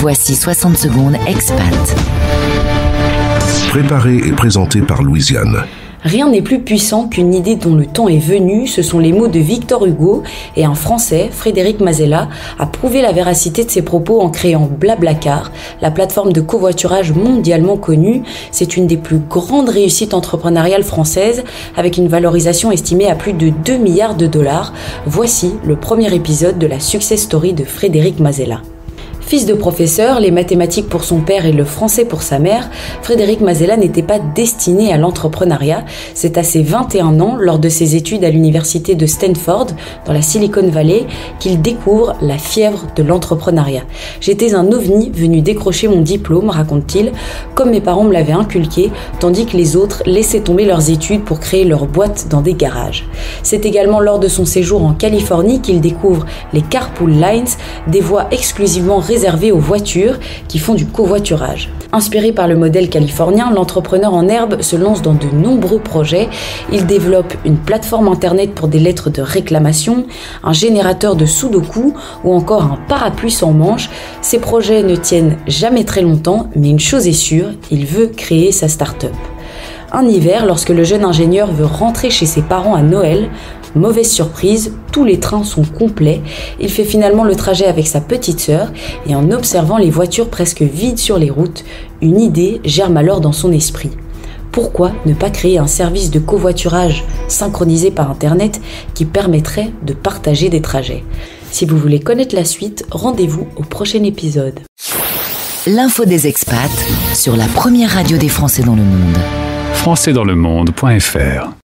Voici 60 secondes expat. Préparé et présenté par Louisiane. Rien n'est plus puissant qu'une idée dont le temps est venu, ce sont les mots de Victor Hugo, et un Français, Frédéric Mazella, a prouvé la véracité de ses propos en créant BlaBlaCar, la plateforme de covoiturage mondialement connue. C'est une des plus grandes réussites entrepreneuriales françaises, avec une valorisation estimée à plus de 2 milliards de dollars. Voici le premier épisode de la success story de Frédéric Mazella. Fils de professeur, les mathématiques pour son père et le français pour sa mère, Frédéric Mazella n'était pas destiné à l'entrepreneuriat. C'est à ses 21 ans, lors de ses études à l'université de Stanford, dans la Silicon Valley, qu'il découvre la fièvre de l'entrepreneuriat. « J'étais un ovni venu décrocher mon diplôme », raconte-t-il, comme mes parents me l'avaient inculqué, tandis que les autres laissaient tomber leurs études pour créer leur boîte dans des garages. C'est également lors de son séjour en Californie qu'il découvre les Carpool Lines, des voies exclusivement réservé aux voitures qui font du covoiturage. Inspiré par le modèle californien, l'entrepreneur en herbe se lance dans de nombreux projets. Il développe une plateforme internet pour des lettres de réclamation, un générateur de sudoku ou encore un parapluie sans manche. Ces projets ne tiennent jamais très longtemps, mais une chose est sûre, il veut créer sa start-up. Un hiver, lorsque le jeune ingénieur veut rentrer chez ses parents à Noël, mauvaise surprise, tous les trains sont complets. Il fait finalement le trajet avec sa petite sœur et en observant les voitures presque vides sur les routes, une idée germe alors dans son esprit. Pourquoi ne pas créer un service de covoiturage synchronisé par Internet qui permettrait de partager des trajets ? Si vous voulez connaître la suite, rendez-vous au prochain épisode. L'info des expats sur la première radio des Français dans le monde. Françaisdanslemonde.fr